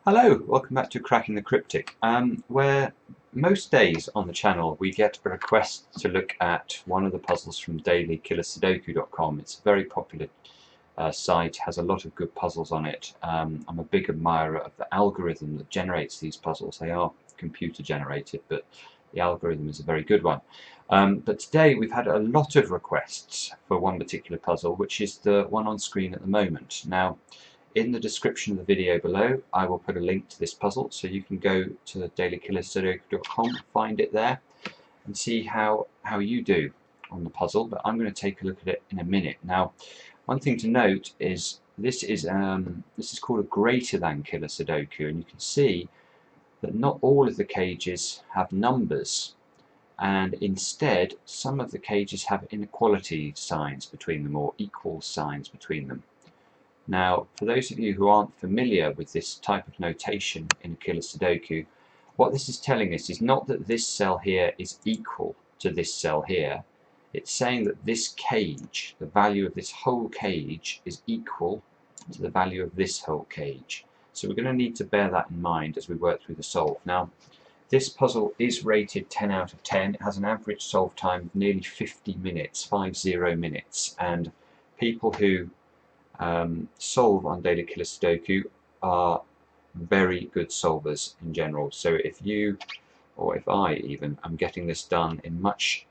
Hello, welcome back to Cracking the Cryptic, where most days on the channel we get a request to look at one of the puzzles from dailykillersudoku.com. It's a very popular site, has a lot of good puzzles on it. I'm a big admirer of the algorithm that generates these puzzles. They are computer generated, but the algorithm is a very good one. But today we've had a lot of requests for one particular puzzle, which is the one on screen at the moment. Now, in the description of the video below, I will put a link to this puzzle, so you can go to dailykillersudoku.com, find it there, and see how you do on the puzzle. But I'm going to take a look at it in a minute. Now, one thing to note is this is called a greater than killer Sudoku, and you can see that not all of the cages have numbers, and instead some of the cages have inequality signs between them, or equal signs between them. Now, for those of you who aren't familiar with this type of notation in a killer Sudoku, what this is telling us is not that this cell here is equal to this cell here. It's saying that this cage, the value of this whole cage, is equal to the value of this whole cage. So we're going to need to bear that in mind as we work through the solve. Now, this puzzle is rated 10 out of 10. It has an average solve time of nearly 50 minutes, 50 minutes, and people who solve on Daily Killer Sudoku are very good solvers in general. So if you, or if I even, am getting this done in much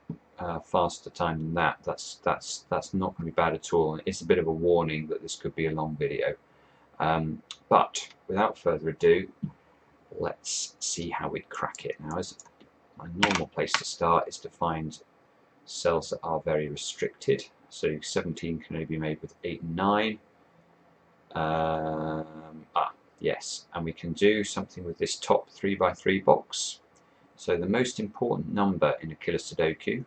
faster time than that, that's not going to be bad at all. And it's a bit of a warning that this could be a long video. But without further ado, let's see how we crack it. Now, as my normal place to start is to find cells that are very restricted. So 17 can only be made with 8 and 9. Yes, and we can do something with this top 3x3 box. So the most important number in a killer Sudoku,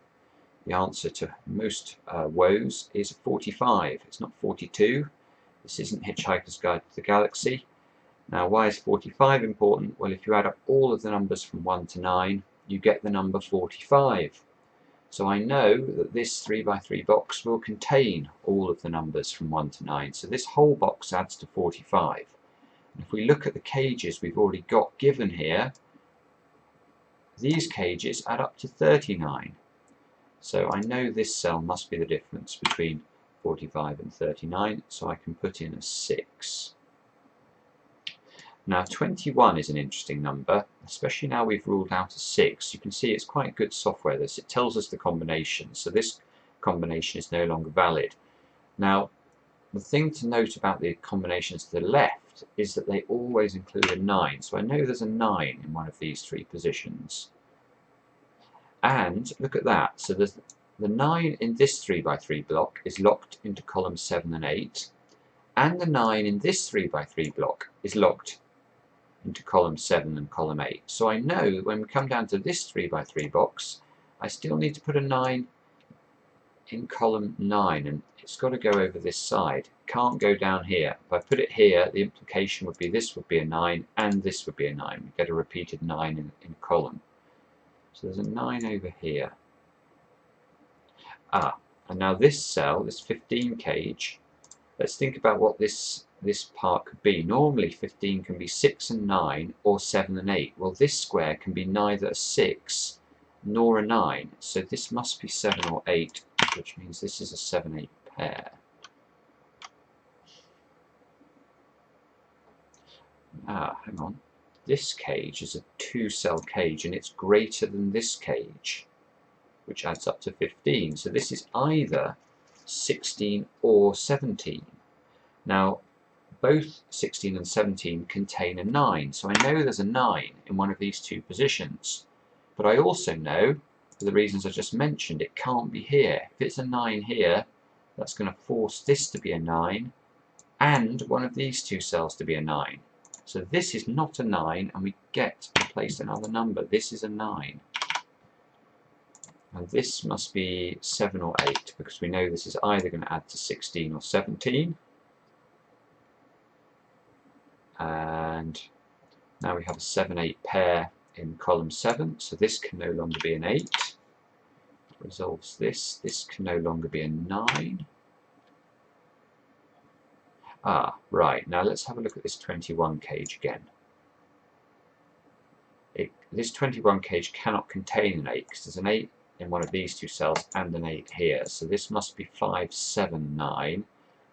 the answer to most woes, is 45. It's not 42. This isn't Hitchhiker's Guide to the Galaxy. Now, why is 45 important? Well, if you add up all of the numbers from 1 to 9, you get the number 45. So I know that this 3x3 box will contain all of the numbers from 1 to 9. So this whole box adds to 45. And if we look at the cages we've already got given here, these cages add up to 39. So I know this cell must be the difference between 45 and 39, so I can put in a 6. Now 21 is an interesting number, especially now we've ruled out a 6. You can see it's quite good software, this. It tells us the combination, so this combination is no longer valid. Now, the thing to note about the combinations to the left is that they always include a 9. So I know there's a 9 in one of these three positions. And look at that. So there's the 9 in this 3x3 block is locked into column 7 and 8. And the 9 in this 3x3 block is locked into column 7 and column 8. So I know when we come down to this 3x3 box, I still need to put a 9 in column 9, and it's got to go over this side. It can't go down here. If I put it here, the implication would be this would be a 9 and this would be a 9. We get a repeated 9 in a column. So there's a 9 over here. And now this cell, this 15 cage, let's think about what this part could be. Normally 15 can be 6 and 9 or 7 and 8. Well, this square can be neither a 6 nor a 9. So this must be 7 or 8, which means this is a 7-8 pair. Hang on. This cage is a 2-cell cage, and it's greater than this cage, which adds up to 15. So this is either 16 or 17. Now, both 16 and 17 contain a 9, so I know there's a 9 in one of these two positions. But I also know, for the reasons I just mentioned, it can't be here. If it's a 9 here, that's going to force this to be a 9, and one of these two cells to be a 9. So this is not a 9, and we get to place another number. This is a 9. And this must be 7 or 8, because we know this is either going to add to 16 or 17. And now we have a 7-8 pair in column 7, so this can no longer be an 8. Resolves this. This can no longer be a 9. Right, now let's have a look at this 21 cage again. this 21 cage cannot contain an 8 because there's an 8 in one of these two cells and an 8 here. So this must be 5, 7, 9.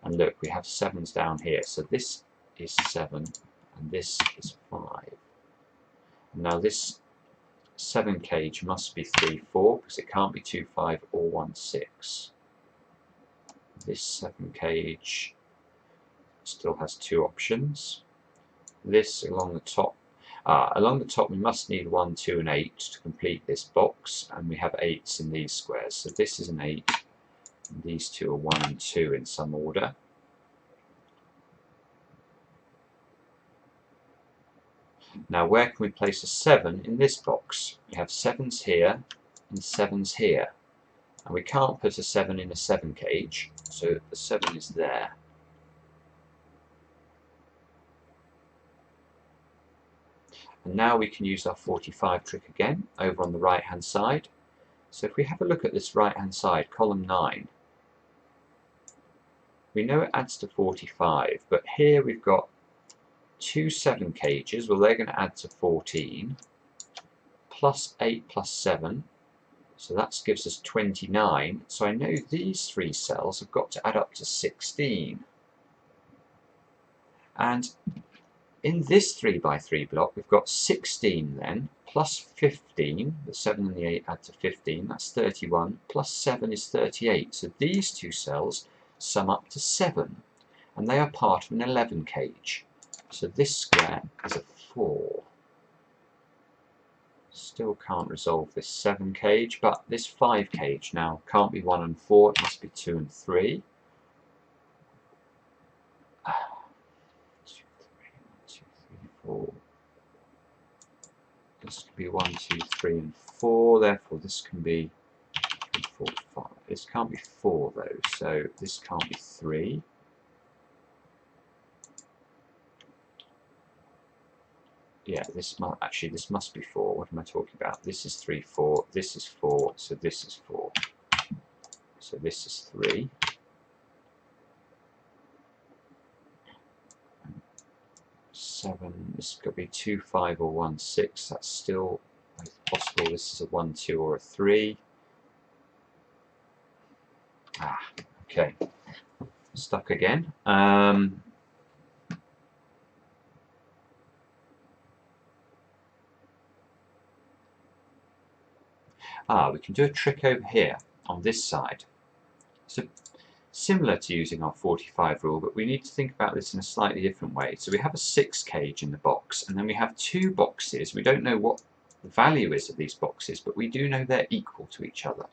And look, we have 7s down here. So this is 7 and this is 5. Now this 7 cage must be 3, 4 because it can't be 2, 5 or 1, 6. This 7 cage still has 2 options. This along the top. Along the top we must need 1, 2 and 8 to complete this box, and we have 8s in these squares. So this is an 8, and these two are 1 and 2 in some order. Now where can we place a 7 in this box? We have 7s here and 7s here. And we can't put a 7 in a 7 cage, so the 7 is there. And now we can use our 45 trick again over on the right hand side. So if we have a look at this right hand side, column 9, we know it adds to 45, but here we've got 2 7 cages, well they're going to add to 14, plus 8 plus 7, so that gives us 29, so I know these 3 cells have got to add up to 16. And in this 3 by 3 block we've got 16 then, plus 15, the 7 and the 8 add to 15, that's 31, plus 7 is 38, so these 2 cells sum up to 7, and they are part of an 11 cage. So this square is a 4. Still can't resolve this 7 cage, but this 5 cage now can't be 1 and 4, it must be 2 and 3. 2, 3, 4. This can be 1, 2, 3 and 4, therefore this can be 3, 4, 5. This can't be 4 though, so this can't be 3. Yeah, this must be 4. What am I talking about? This is 3, 4. This is 4. So this is 4. So this is 3. 7. This could be 2, 5 or 1, 6. That's still possible. This is a 1, 2 or a 3. Okay. Stuck again. We can do a trick over here on this side. So similar to using our 45 rule, but we need to think about this in a slightly different way. So we have a 6 cage in the box, and then we have 2 boxes. We don't know what the value is of these boxes, but we do know they're equal to each other.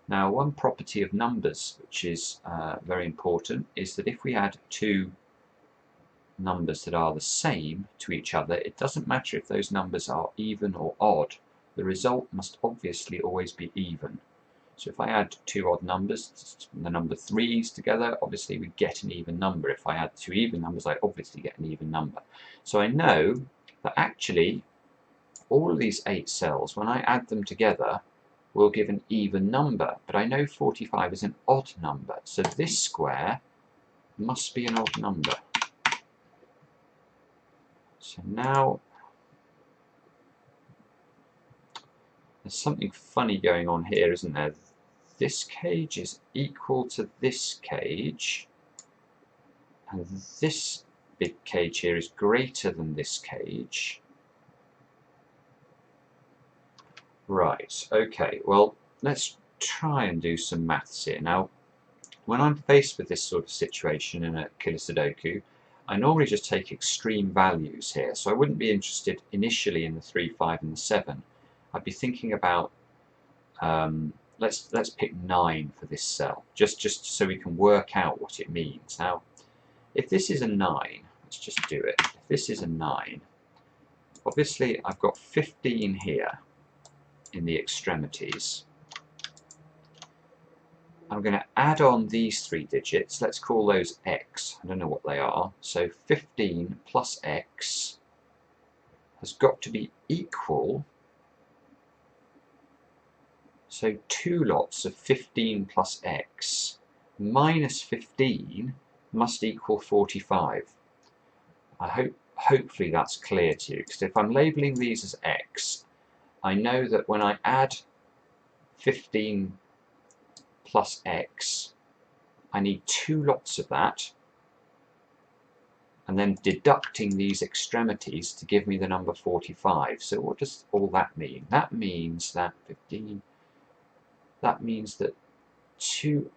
Now, one property of numbers, which is very important, is that if we add 2 numbers that are the same to each other, it doesn't matter if those numbers are even or odd. The result must obviously always be even. So if I add 2 odd numbers, the number 3's together, obviously we get an even number. If I add 2 even numbers, I obviously get an even number. So I know that actually all of these 8 cells, when I add them together, will give an even number. But I know 45 is an odd number, so this square must be an odd number. So now there's something funny going on here, isn't there? This cage is equal to this cage, and this big cage here is greater than this cage. Right, okay, well, let's try and do some maths here. Now, when I'm faced with this sort of situation in a killer Sudoku, I normally just take extreme values here, so I wouldn't be interested initially in the 3, 5 and the 7. I'd be thinking about, let's pick 9 for this cell, just so we can work out what it means. Now, if this is a 9, let's just do it. If this is a 9, obviously I've got 15 here in the extremities. I'm going to add on these 3 digits. Let's call those x. I don't know what they are. So 15 plus x has got to be equal. So 2 lots of 15 plus x minus 15 must equal 45. I hopefully that's clear to you, because if I'm labeling these as X, I know that when I add 15 plus X, I need 2 lots of that, and then deducting these extremities to give me the number 45. So what does all that mean? That means that 15, that means that 2x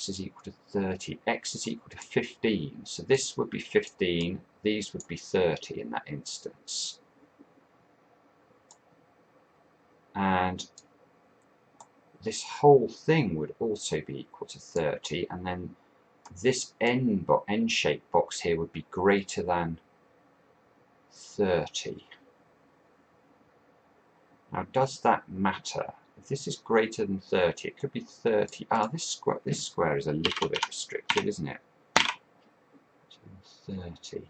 is equal to 30, x is equal to 15. So this would be 15, these would be 30 in that instance. And this whole thing would also be equal to 30, and then this N-shaped box here would be greater than 30. Now, does that matter? If this is greater than 30, it could be 30. Ah, this square is a little bit restricted, isn't it? 30.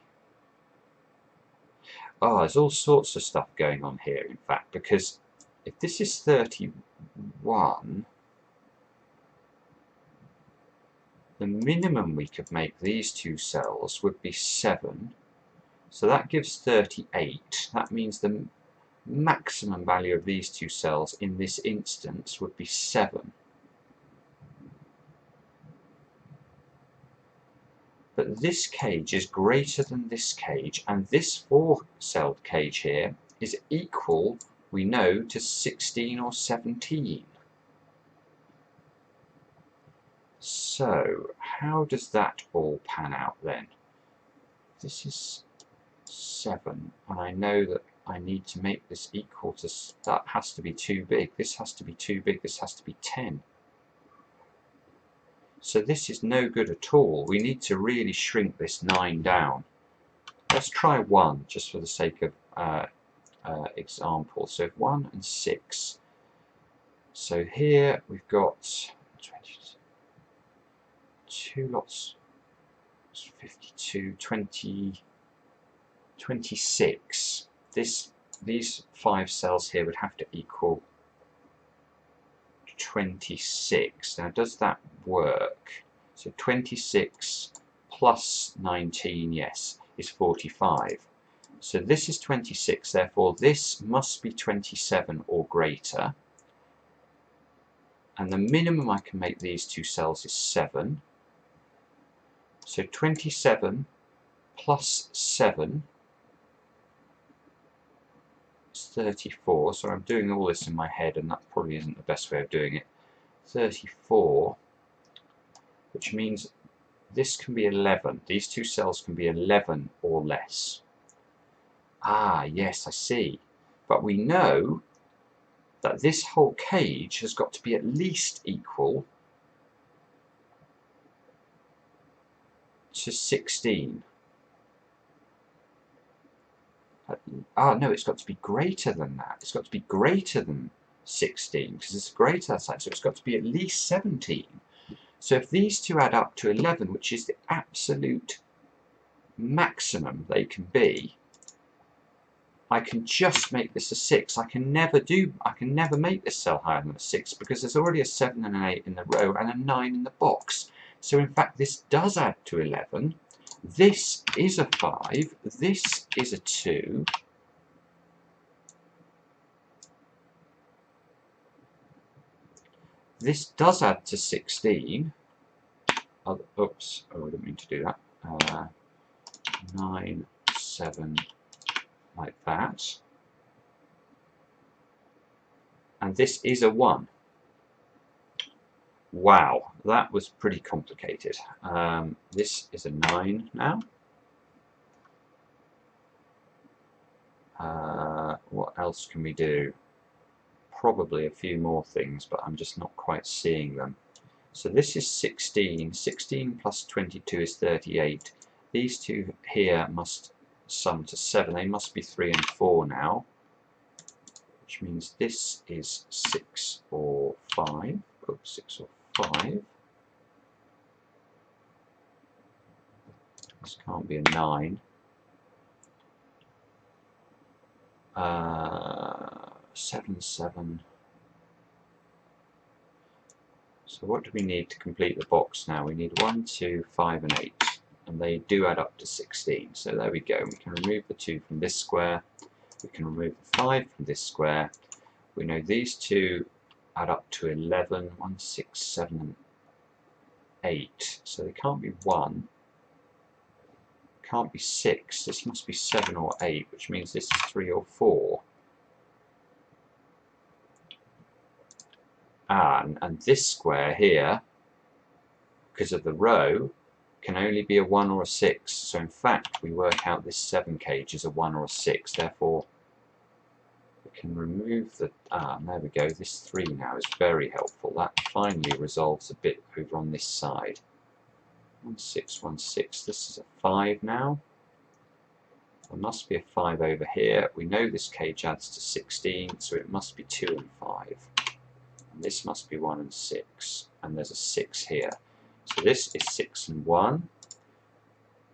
Oh, there's all sorts of stuff going on here, in fact, because if this is 31, the minimum we could make these two cells would be 7. So that gives 38. That means the maximum value of these two cells in this instance would be 7. But this cage is greater than this cage, and this 4-celled cage here is equal, we know, to 16 or 17. So how does that all pan out then? This is 7, and I know that I need to make this equal to, that has to be too big, this has to be too big, this has to be 10. So this is no good at all. We need to really shrink this 9 down. Let's try 1 just for the sake of example. So 1 and 6. So here we've got 2 lots, 52, 20, 26. These 5 cells here would have to equal 26. Now, does that work? So 26 plus 19, yes, is 45. So this is 26, therefore this must be 27 or greater. And the minimum I can make these two cells is 7. So 27 plus 7 is 34. So I'm doing all this in my head, and that probably isn't the best way of doing it. 34, which means this can be 11. These two cells can be 11 or less. Ah, yes, I see. But we know that this whole cage has got to be at least equal to 16. Ah, no, it's got to be greater than that. It's got to be greater than 16, because it's greater that side, so it's got to be at least 17. So if these two add up to 11, which is the absolute maximum they can be, I can just make this a 6. I can never make this cell higher than a 6, because there's already a 7 and an 8 in the row and a 9 in the box. So in fact this does add to 11. This is a 5, this is a 2, this does add to 16. Oh, oops, oh, I didn't mean to do that. 9, 7, like that. And this is a 1. Wow, that was pretty complicated. This is a 9 now. What else can we do? Probably a few more things, but I'm just not quite seeing them. So this is 16. 16 plus 22 is 38. These two here must sum to 7. They must be 3 and 4 now, which means this is 6 or 5. Oops, 6 or 5. This can't be a 9. 7, 7. So what do we need to complete the box now? We need 1, 2, 5 and 8. and they do add up to 16. So there we go. We can remove the 2 from this square. We can remove the 5 from this square. We know these two add up to 11, 1, 6, 7, and 8. So they can't be 1. Can't be 6. This must be 7 or 8, which means this is 3 or 4. And this square here, because of the row, can only be a 1 or a 6. So in fact, we work out this 7 cage is a 1 or a 6. Therefore, we can remove the... there we go. This 3 now is very helpful. That finally resolves a bit over on this side. 1, 6, 1, 6. This is a 5 now. There must be a 5 over here. We know this cage adds to 16, so it must be 2 and 5. And this must be 1 and 6. And there's a 6 here. So this is 6 and 1.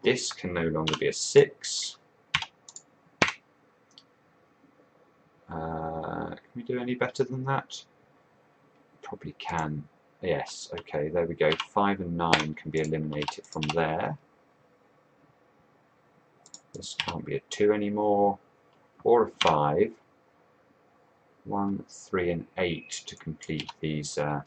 This can no longer be a 6. Can we do any better than that? Probably can. Yes, okay, there we go. 5 and 9 can be eliminated from there. This can't be a 2 anymore, or a 5. 1, 3 and 8 to complete these the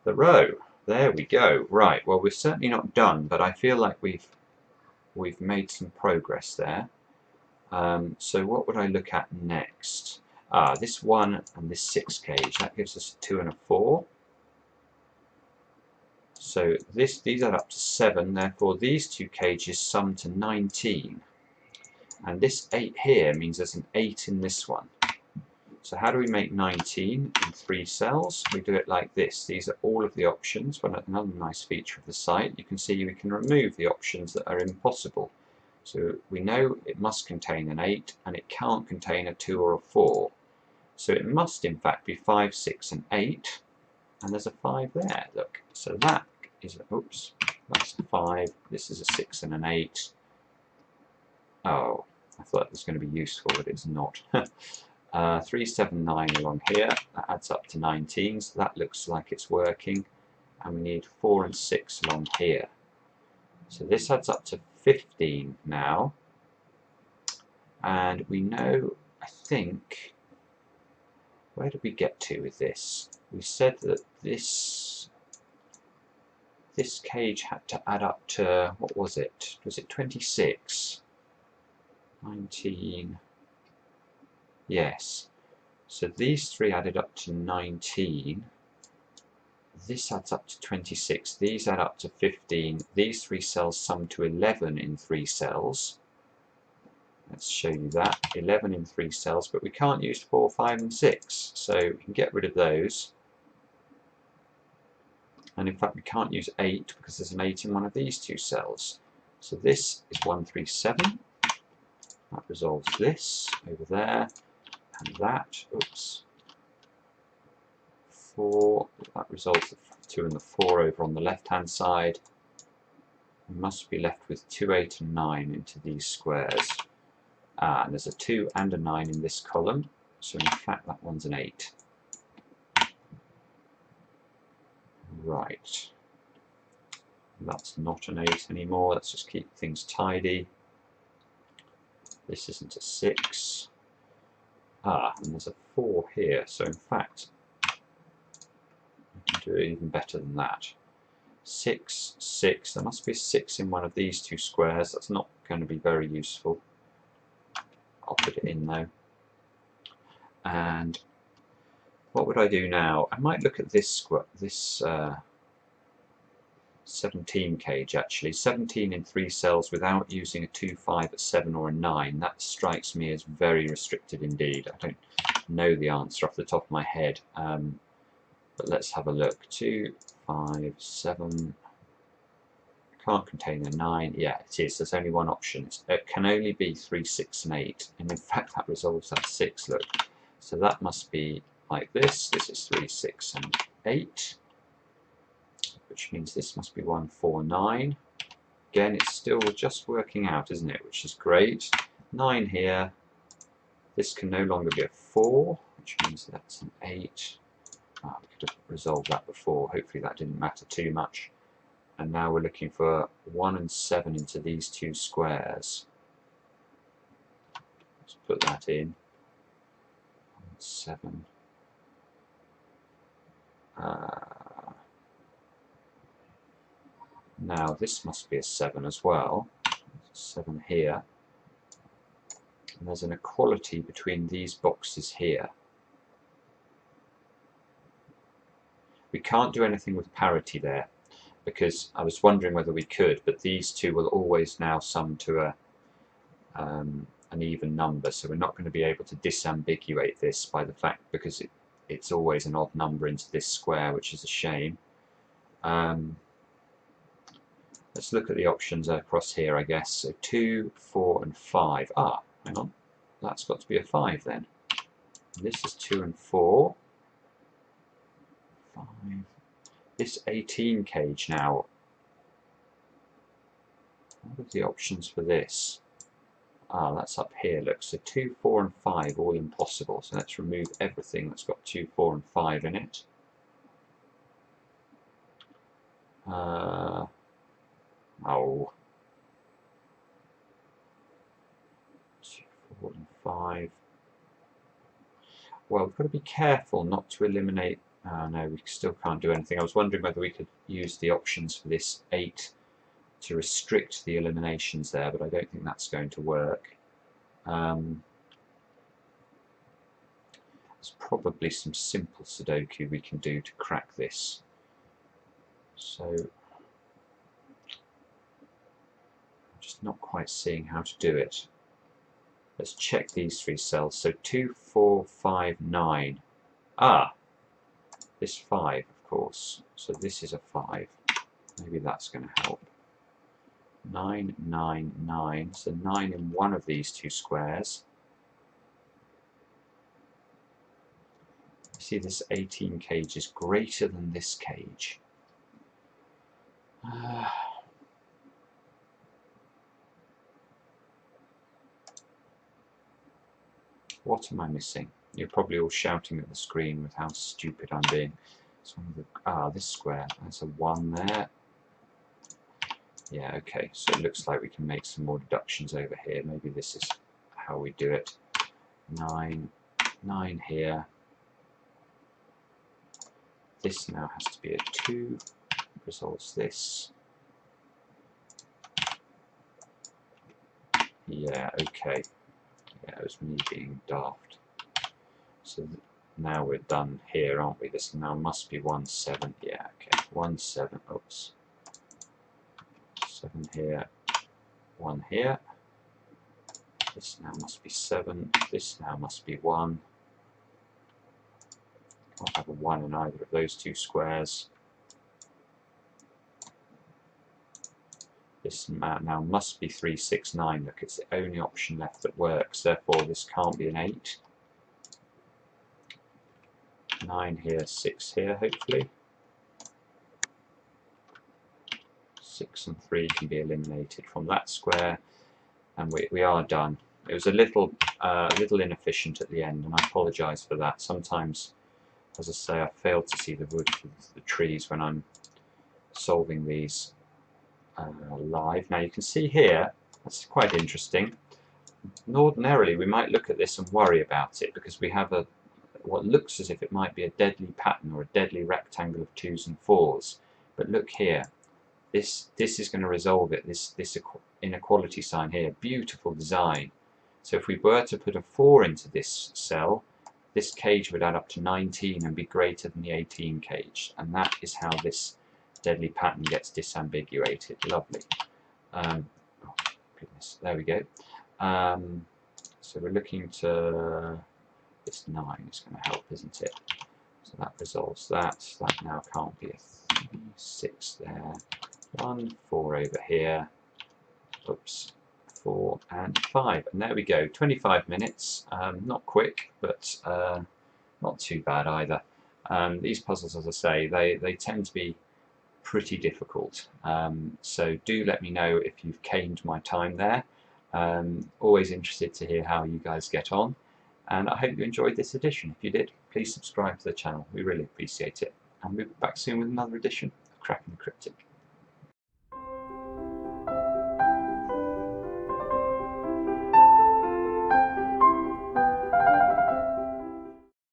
row. There we go. Right, well, we're certainly not done, but I feel like we've made some progress there. So what would I look at next? This 1 and this 6 cage, that gives us a 2 and a 4. So these add up to 7, therefore these 2 cages sum to 19. And this 8 here means there's an 8 in this one. So how do we make 19 in 3 cells? We do it like this. These are all of the options. But another nice feature of the site, you can see we can remove the options that are impossible. So we know it must contain an 8 and it can't contain a 2 or a 4. So it must in fact be 5, 6 and 8. And there's a 5 there, look. So that is, oops, that's a 5. This is a 6 and an 8. Oh, I thought it was going to be useful, but it's not. 3, 7, 9 along here. That adds up to 19, so that looks like it's working. And we need 4 and 6 along here. So this adds up to 15 now. And we know, I think, where did we get to with this? We said that this cage had to add up to, what was it? Was it 26? 19. Yes. So these 3 added up to 19. This adds up to 26. These add up to 15. These 3 cells sum to 11 in 3 cells. Let's show you that. 11 in 3 cells, but we can't use 4, 5 and 6. So we can get rid of those. And in fact we can't use 8 because there's an 8 in one of these 2 cells. So this is 137. That resolves this over there. And that, oops, 4, that resolves the 2 and the 4 over on the left-hand side. We must be left with 2, 8 and 9 into these squares. And there's a 2 and a 9 in this column, so in fact that one's an 8. Right. That's not an 8 anymore, let's just keep things tidy. This isn't a 6. And there's a 4 here, so in fact, we can do it even better than that. 6, 6, there must be a 6 in one of these 2 squares, that's not going to be very useful. I'll put it in though. And what would I do now? I might look at this 17 cage actually. 17 in 3 cells without using a 2, 5, a 7 or a 9. That strikes me as very restricted indeed. I don't know the answer off the top of my head, but let's have a look. 2, 5, 7, can't contain a 9. Yeah, it is. There's only one option. It can only be 3, 6 and 8, and in fact that resolves that 6, look. So that must be like this. This is 3, 6 and 8. Which means this must be 1, 4, 9. Again, it's still just working out, isn't it? Which is great. 9 here. This can no longer be a 4, which means that's an 8. We could have resolved that before. Hopefully that didn't matter too much. And now we're looking for 1 and 7 into these two squares. Let's put that in. 7. Now this must be a 7 as well. 7 here. And there's an equality between these boxes here. We can't do anything with parity there, because I was wondering whether we could, but these two will always now sum to an even number, so we're not going to be able to disambiguate this by the fact, because it's always an odd number into this square, which is a shame. Let's look at the options across here, I guess. So 2, 4 and 5. Ah, hang on, that's got to be a 5 then. This is 2 and 4. 5. This 18 cage now. What are the options for this? Ah, that's up here, look. So 2, 4 and 5, all impossible. So let's remove everything that's got 2, 4 and 5 in it. Oh. 2, 4 and 5. Well, we've got to be careful not to eliminate... no, we still can't do anything. I was wondering whether we could use the options for this 8 to restrict the eliminations there, but I don't think that's going to work. There's probably some simple Sudoku we can do to crack this. So, I'm just not quite seeing how to do it. Let's check these 3 cells. So 2, 4, 5, 9. Ah! This 5, of course. So this is a 5. Maybe that's going to help. 9, 9, 9. So 9 in one of these two squares. You see this 18 cage is greater than this cage. What am I missing? You're probably all shouting at the screen with how stupid I'm being. It's one of the, this square. There's a 1 there. Yeah, okay, so it looks like we can make some more deductions over here. Maybe this is how we do it. 9, 9 here. This now has to be a 2. Resolves this. Yeah, okay. Yeah, it was me being daft. So now we're done here, aren't we? This now must be 1, 7. Yeah, okay. 1, 7. Oops. 7 here, 1 here. This now must be 7. This now must be 1. I'll have a 1 in either of those two squares. This now must be 3, 6, 9. Look, it's the only option left that works. Therefore, this can't be an 8. 9 here, 6 here, hopefully. 6 and 3 can be eliminated from that square, and we are done. It was a little inefficient at the end, and I apologise for that. Sometimes, as I say, I fail to see the wood for the trees when I'm solving these live. Now you can see here, that's quite interesting. And ordinarily we might look at this and worry about it, because we have what looks as if it might be a deadly pattern or a deadly rectangle of 2s and 4s. But look here. This is going to resolve it, this inequality sign here. Beautiful design. So if we were to put a 4 into this cell, this cage would add up to 19 and be greater than the 18 cage. And that is how this deadly pattern gets disambiguated. Lovely. Oh, goodness, there we go. So we're looking to... this 9 is going to help, isn't it? So that resolves that. That now can't be a 3, 6 there. 1, 4 over here. Oops. 4 and 5. And there we go. 25 minutes. Not quick, but not too bad either. These puzzles, as I say, they tend to be pretty difficult. So do let me know if you've caned my time there. Always interested to hear how you guys get on. And I hope you enjoyed this edition. If you did, please subscribe to the channel. We really appreciate it. And we'll be back soon with another edition of Cracking the Cryptic.